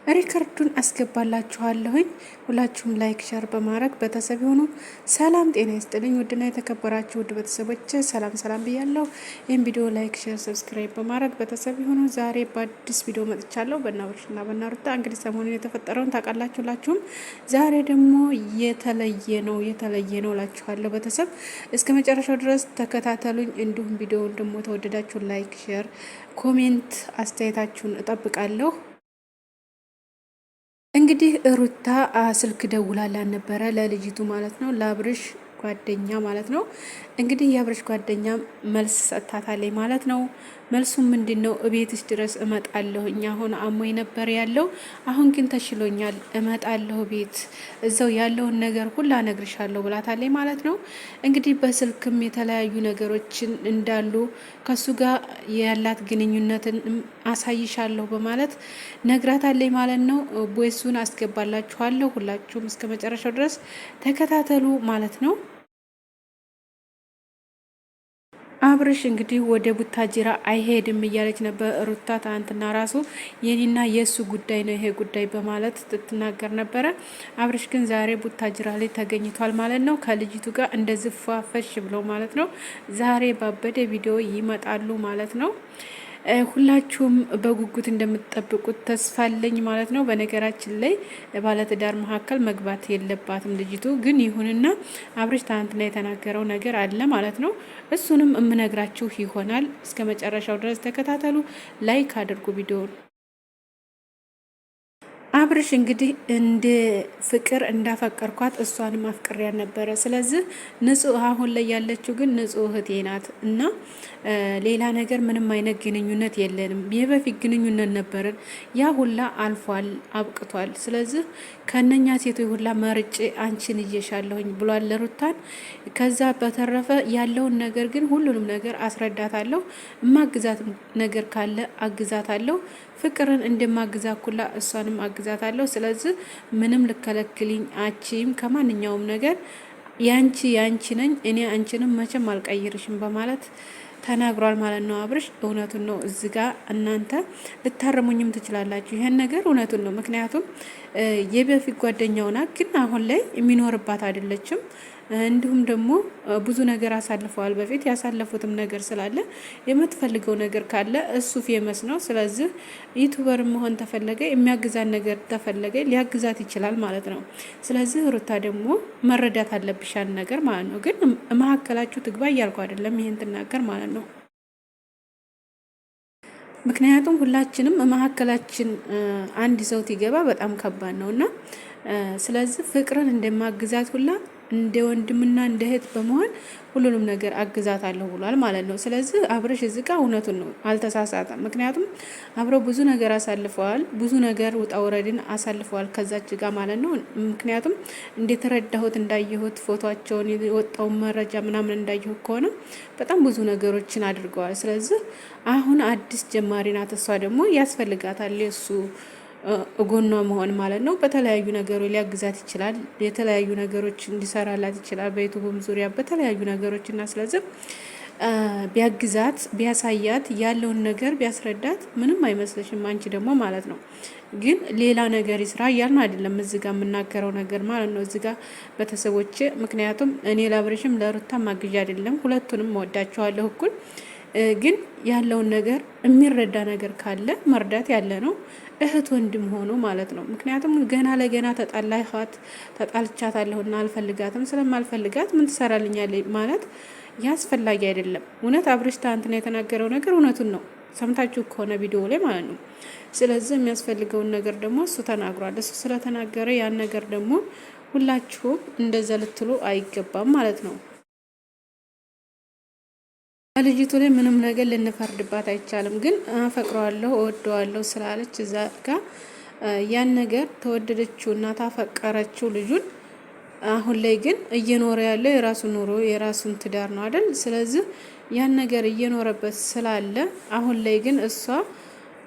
ሪከርዱን አስገባላችኋለሁኝ። ሁላችሁም ላይክ ሸር በማድረግ ቤተሰብ ሆኑ። ሰላም ጤና ይስጥልኝ። ውድና የተከበራችሁ ውድ ቤተሰቦች ሰላም ብያለሁ። ይህን ቪዲዮ ላይክ ሸር ሰብስክራይብ በማድረግ ቤተሰብ ሆኑ። ዛሬ በአዲስ ቪዲዮ መጥቻለሁ። በእናብርሽና በእናሩታ እንግዲህ ሰሞኑን የተፈጠረውን ታውቃላችሁላችሁም። ዛሬ ደግሞ የተለየ ነው እላችኋለሁ። ቤተሰብ እስከ መጨረሻው ድረስ ተከታተሉኝ። እንዲሁም ቪዲዮውን ደግሞ ተወደዳችሁ ላይክ ሸር ኮሜንት አስተያየታችሁን እጠብቃለሁ። እንግዲህ ሩታ ስልክ ደውላላን ነበረ ለልጅቱ ማለት ነው፣ ለአብርሽ ጓደኛ ማለት ነው። እንግዲህ የአብርሽ ጓደኛ መልስ ሰጥታታለች ማለት ነው። መልሱ ምንድነው? እቤትሽ ድረስ እመጣለሁ፣ እኛ አሁን አሞኝ ነበር ያለው፣ አሁን ግን ተሽሎኛል፣ እመጣለሁ ቤት እዛው ያለውን ነገር ሁላ እነግርሻለሁ ብላታለች ማለት ነው። እንግዲህ በስልክም የተለያዩ ነገሮችን እንዳሉ ከሱ ጋር ያላት ግንኙነትን አሳይሻለሁ በማለት ነግራታለች ማለት ነው። ቦይሱን አስገባላችኋለሁ፣ ሁላችሁም እስከ መጨረሻው ድረስ ተከታተሉ ማለት ነው። አብርሽ እንግዲህ ወደ ቡታጅራ አይሄድም እያለች ነበር ሩታ ትናንትና ራሱ የኔና የእሱ ጉዳይ ነው ይሄ ጉዳይ በማለት ትናገር ነበረ። አብርሽ ግን ዛሬ ቡታጅራ ላይ ተገኝቷል ማለት ነው፣ ከልጅቱ ጋር እንደዚህ ፏፈሽ ብለው ማለት ነው። ዛሬ ባበደ ቪዲዮ ይመጣሉ ማለት ነው። ሁላችሁም በጉጉት እንደምትጠብቁት ተስፋ አለኝ ማለት ነው። በነገራችን ላይ ባለትዳር መካከል መግባት የለባትም ልጅቱ። ግን ይሁንና አብርሽ ትናንትና የተናገረው ነገር አለ ማለት ነው። እሱንም የምነግራችሁ ይሆናል። እስከ መጨረሻው ድረስ ተከታተሉ። ላይክ አድርጉ ቪዲዮውን። አብርሽ እንግዲህ እንደ ፍቅር እንዳፈቀርኳት እሷንም አፍቅሪያን ነበረ። ስለዚህ ንጹህ አሁን ላይ ያለችው ግን ንጹህ እህቴ ናት እና ሌላ ነገር ምንም አይነት ግንኙነት የለንም። የበፊት ግንኙነት ነበረን፣ ያ ሁላ አልፏል፣ አብቅቷል። ስለዚህ ከነኛ ሴቶች ሁላ መርጬ አንቺን እየሻለሁኝ ብሏል ለሩታን። ከዛ በተረፈ ያለውን ነገር ግን ሁሉንም ነገር አስረዳታለሁ። እማግዛት ነገር ካለ አግዛታለሁ። ፍቅርን እንደማግዛ ኩላ እሷንም አግዛታለሁ። ስለዚህ ምንም ልከለክልኝ አቺም ከማንኛውም ነገር ያንቺ ነኝ እኔ አንቺንም መቼም አልቀይርሽም በማለት ተናግሯል ማለት ነው። አብርሽ እውነቱን ነው። እዚህ ጋር እናንተ ልታረሙኝም ትችላላችሁ። ይሄን ነገር እውነቱን ነው። ምክንያቱም የበፊት ጓደኛውና ግን አሁን ላይ የሚኖርባት አይደለችም። እንዲሁም ደግሞ ብዙ ነገር አሳልፈዋል። በፊት ያሳለፉትም ነገር ስላለ የምትፈልገው ነገር ካለ እሱ ፌመስ ነው። ስለዚህ ዩቱበር መሆን ተፈለገ የሚያግዛት ነገር ተፈለገ ሊያግዛት ይችላል ማለት ነው። ስለዚህ ሩታ ደግሞ መረዳት አለብሻል ነገር ማለት ነው። ግን መሀከላችሁ ትግባ እያልኩ አይደለም ይሄን ትናገር ማለት ነው። ምክንያቱም ሁላችንም መሀከላችን አንድ ሰው ትገባ በጣም ከባድ ነው እና ስለዚህ ፍቅርን እንደማግዛት ሁላ እንደ ወንድምና እንደ እህት በመሆን ሁሉንም ነገር አግዛታለሁ ብሏል ማለት ነው። ስለዚህ አብርሽ እዚህ ጋር እውነቱን ነው፣ አልተሳሳተም። ምክንያቱም አብረው ብዙ ነገር አሳልፈዋል፣ ብዙ ነገር ውጣ ውረድን አሳልፈዋል ከዛች ጋር ማለት ነው። ምክንያቱም እንደተረዳሁት እንዳየሁት ፎቶቸውን የወጣውን መረጃ ምናምን እንዳየሁት ከሆነ በጣም ብዙ ነገሮችን አድርገዋል። ስለዚህ አሁን አዲስ ጀማሪ ናት። እሷ ደግሞ ያስፈልጋታል የሱ ጎኗ መሆን ማለት ነው። በተለያዩ ነገሮች ሊያግዛት ይችላል። የተለያዩ ነገሮች እንዲሰራላት ይችላል፣ በዩቱብም ዙሪያ በተለያዩ ነገሮች እና ስለዚህ ቢያግዛት ቢያሳያት ያለውን ነገር ቢያስረዳት ምንም አይመስለሽም አንቺ ደግሞ ማለት ነው። ግን ሌላ ነገር ይስራ እያልን አይደለም እዚህ ጋር የምናገረው ነገር ማለት ነው እዚህ ጋር ቤተሰቦቼ። ምክንያቱም እኔ ለአብርሽም ለሩታ ማግዣ አይደለም፣ ሁለቱንም እወዳቸዋለሁ እኩል። ግን ያለውን ነገር የሚረዳ ነገር ካለ መርዳት ያለ ነው፣ እህት ወንድም ሆኖ ማለት ነው። ምክንያቱም ገና ለገና ተጣልቻታለሁና አልፈልጋትም፣ ስለማልፈልጋት ምን ትሰራልኛለች ማለት ያስፈላጊ አይደለም። እውነት አብርሽ ትናንትና የተናገረው ነገር እውነቱን ነው፣ ሰምታችሁ ከሆነ ቪዲዮ ላይ ማለት ነው። ስለዚህ የሚያስፈልገውን ነገር ደግሞ እሱ ተናግሯል። እሱ ስለተናገረ ያን ነገር ደግሞ ሁላችሁም እንደዛ ልትሉ አይገባም ማለት ነው። ልጅቱ ላይ ምንም ነገር ልንፈርድባት አይቻልም። ግን አፈቅረዋለሁ እወደዋለሁ ስላለች እዛ ጋ ያን ነገር ተወደደችው እና ታፈቀረችው ልጁን። አሁን ላይ ግን እየኖረ ያለው የራሱን ኑሮ የራሱን ትዳር ነው አይደል? ስለዚህ ያን ነገር እየኖረበት ስላለ አሁን ላይ ግን እሷ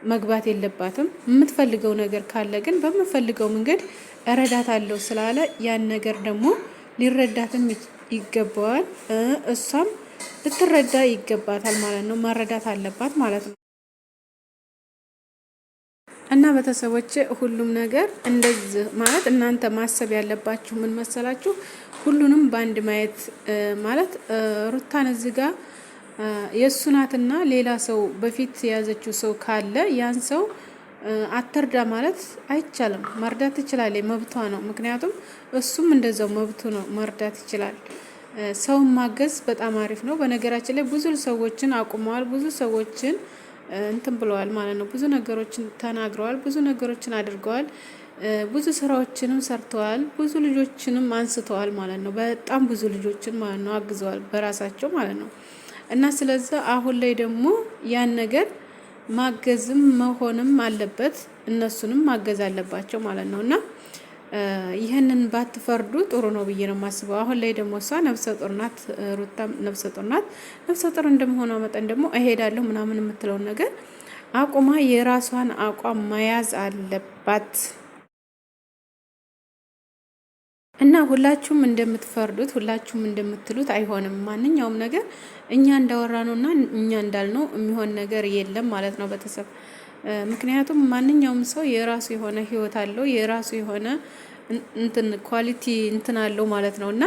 መግባት የለባትም። የምትፈልገው ነገር ካለ ግን በምፈልገው መንገድ እረዳታለሁ ስላለ ያን ነገር ደግሞ ሊረዳትም ይገባዋል። እሷም ልትረዳ ይገባታል ማለት ነው። መረዳት አለባት ማለት ነው። እና ቤተሰቦቼ ሁሉም ነገር እንደዚህ ማለት እናንተ ማሰብ ያለባችሁ ምን መሰላችሁ? ሁሉንም በአንድ ማየት ማለት ሩታን እዚህ ጋር የእሱ ናትና ሌላ ሰው በፊት የያዘችው ሰው ካለ ያን ሰው አትርዳ ማለት አይቻልም። መርዳት ትችላለች፣ መብቷ ነው። ምክንያቱም እሱም እንደዛው መብቱ ነው፣ መርዳት ይችላል። ሰውን ማገዝ በጣም አሪፍ ነው። በነገራችን ላይ ብዙ ሰዎችን አቁመዋል፣ ብዙ ሰዎችን እንትን ብለዋል ማለት ነው። ብዙ ነገሮችን ተናግረዋል፣ ብዙ ነገሮችን አድርገዋል፣ ብዙ ስራዎችንም ሰርተዋል፣ ብዙ ልጆችንም አንስተዋል ማለት ነው። በጣም ብዙ ልጆችን ማለት ነው አግዘዋል በራሳቸው ማለት ነው። እና ስለዚህ አሁን ላይ ደግሞ ያን ነገር ማገዝም መሆንም አለበት፣ እነሱንም ማገዝ አለባቸው ማለት ነው። እና ይህንን ባትፈርዱ ጥሩ ነው ብዬ ነው የማስበው። አሁን ላይ ደግሞ እሷ ነፍሰ ጡር ናት፣ ሩታም ነፍሰ ጡር ናት። ነፍሰ ጡር እንደመሆኗ መጠን ደግሞ እሄዳለሁ ምናምን የምትለውን ነገር አቁማ የራሷን አቋም መያዝ አለባት። እና ሁላችሁም እንደምትፈርዱት ሁላችሁም እንደምትሉት አይሆንም። ማንኛውም ነገር እኛ እንዳወራ ነውና እኛ እንዳልነው የሚሆን ነገር የለም ማለት ነው ቤተሰብ። ምክንያቱም ማንኛውም ሰው የራሱ የሆነ ህይወት አለው፣ የራሱ የሆነ እንትን ኳሊቲ እንትን አለው ማለት ነው። እና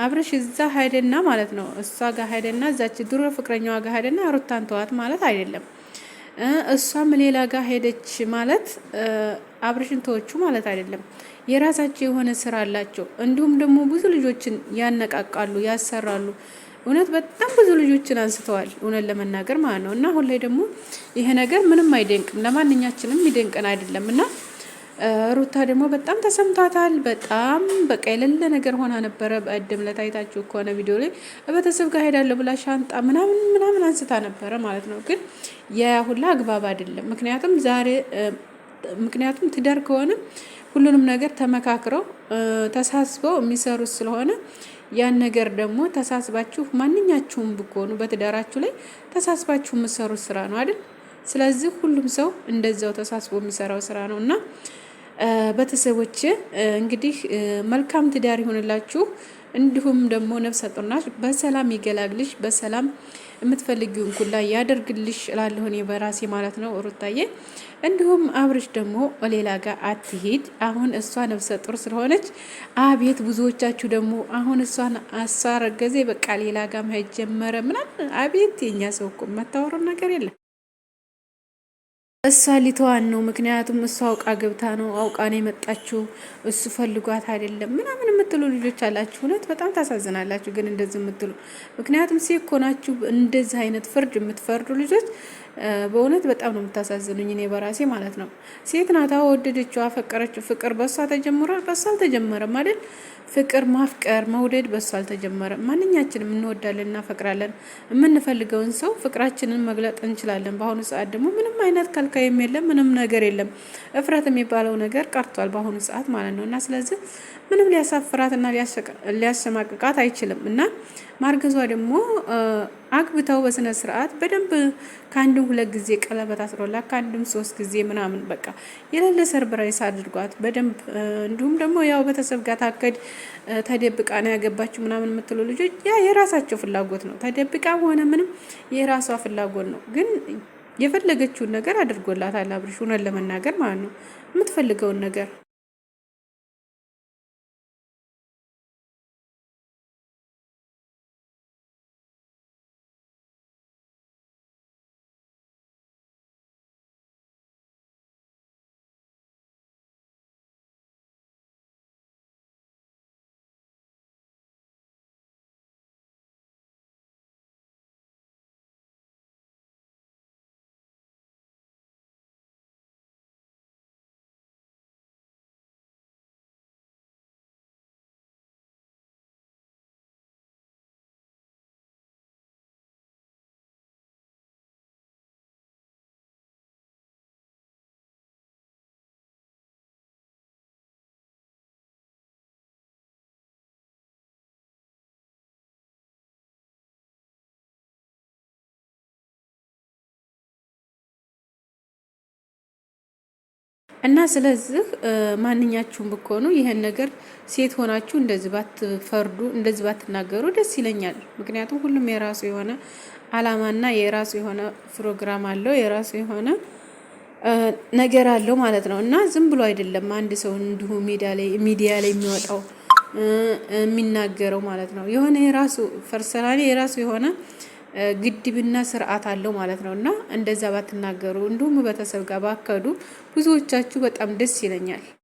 አብረሽ እዛ ሄደና ማለት ነው እሷ ጋር ሄደና እዛች ድሮ ፍቅረኛዋ ጋር ሄደና ሩታን ተዋት ማለት አይደለም። እሷም ሌላ ጋር ሄደች ማለት አብረሽን ተወቹ ማለት አይደለም። የራሳቸው የሆነ ስራ አላቸው። እንዲሁም ደግሞ ብዙ ልጆችን ያነቃቃሉ፣ ያሰራሉ። እውነት በጣም ብዙ ልጆችን አንስተዋል፣ እውነት ለመናገር ማለት ነው። እና አሁን ላይ ደግሞ ይሄ ነገር ምንም አይደንቅም፣ ለማንኛችንም ይደንቀን አይደለም። እና ሩታ ደግሞ በጣም ተሰምቷታል። በጣም በቃ የሌለ ነገር ሆና ነበረ። በእድም ለታይታችሁ ከሆነ ቪዲዮ ላይ ቤተሰብ ጋር ሄዳለሁ ብላ ሻንጣ ምናምን አንስታ ነበረ ማለት ነው። ግን ያ ሁላ አግባብ አይደለም። ምክንያቱም ትዳር ከሆነ ሁሉንም ነገር ተመካክረው ተሳስበው የሚሰሩት ስለሆነ ያን ነገር ደግሞ ተሳስባችሁ ማንኛችሁም ብትሆኑ በትዳራችሁ ላይ ተሳስባችሁ የምትሰሩት ስራ ነው አይደል? ስለዚህ ሁሉም ሰው እንደዛው ተሳስቦ የሚሰራው ስራ ነው። እና ቤተሰቦች እንግዲህ መልካም ትዳር ይሆንላችሁ። እንዲሁም ደግሞ ነፍሰ ጡር ናት፣ በሰላም ይገላግልሽ፣ በሰላም የምትፈልጊውን ኩላ ያደርግልሽ እላለሁ እኔ በራሴ ማለት ነው ሩታዬ። እንዲሁም አብርሽ ደግሞ ሌላ ጋር አትሄድ። አሁን እሷ ነፍሰ ጡር ስለሆነች አቤት ብዙዎቻችሁ ደግሞ አሁን እሷን አሳረገዜ በቃ ሌላ ጋር መሄድ ጀመረ ምናምን። አቤት የኛ ሰው እኮ የማታወራው ነገር የለም። እሷ ሊተዋን ነው። ምክንያቱም እሷ አውቃ ገብታ ነው፣ አውቃ ነው የመጣችው፣ እሱ ፈልጓት አይደለም ምናምን የምትሉ ልጆች አላችሁ። እውነት በጣም ታሳዝናላችሁ ግን እንደዚህ የምትሉ። ምክንያቱም ሴት ኮናችሁ እንደዚህ አይነት ፍርድ የምትፈርዱ ልጆች በእውነት በጣም ነው የምታሳዝኑኝ፣ እኔ በራሴ ማለት ነው። ሴት ናታ፣ ወደደችው፣ አፈቀረችው። ፍቅር በሷ ተጀምሯል፣ በሷ አልተጀመረም አይደል? ፍቅር ማፍቀር መውደድ በሷ አልተጀመረም። ማንኛችንም እንወዳለን፣ እናፈቅራለን። የምንፈልገውን ሰው ፍቅራችንን መግለጥ እንችላለን። በአሁኑ ሰዓት ደግሞ ምንም አይነት ከልካይም የለም፣ ምንም ነገር የለም። እፍረት የሚባለው ነገር ቀርቷል በአሁኑ ሰዓት ማለት ነው። እና ስለዚህ ምንም ሊያሳፍራት እና ሊያሸማቅቃት አይችልም። እና ማርገዟ ደግሞ አግብተው በስነ ስርዓት በደንብ ከአንድም 2 ጊዜ ቀለበት አስሮላት ከአንድም 3 ጊዜ ምናምን በቃ የሌለ ሰርፕራይዝ አድርጓት በደንብ። እንዲሁም ደግሞ ያው ቤተሰብ ጋር ታከድ ተደብቃ ነው ያገባችው ምናምን የምትሉ ልጆች ያ የራሳቸው ፍላጎት ነው። ተደብቃ ሆነ ምንም የራሷ ፍላጎት ነው። ግን የፈለገችውን ነገር አድርጎላታል አብርሽ፣ እውነት ለመናገር ማለት ነው የምትፈልገውን ነገር እና ስለዚህ ማንኛችሁም ብትሆኑ ይሄን ነገር ሴት ሆናችሁ እንደዚህ ባትፈርዱ፣ እንደዚህ ባትናገሩ ደስ ይለኛል። ምክንያቱም ሁሉም የራሱ የሆነ አላማና የራሱ የሆነ ፕሮግራም አለው፣ የራሱ የሆነ ነገር አለው ማለት ነው። እና ዝም ብሎ አይደለም አንድ ሰው እንዲሁ ሚዲያ ላይ የሚወጣው የሚናገረው ማለት ነው። የሆነ የራሱ ፐርሰናሊ የራሱ የሆነ ግድብና ስርዓት አለው ማለት ነው። እና እንደዛ ባትናገሩ እንዲሁም ቤተሰብ ጋር ባከዱ ብዙዎቻችሁ በጣም ደስ ይለኛል።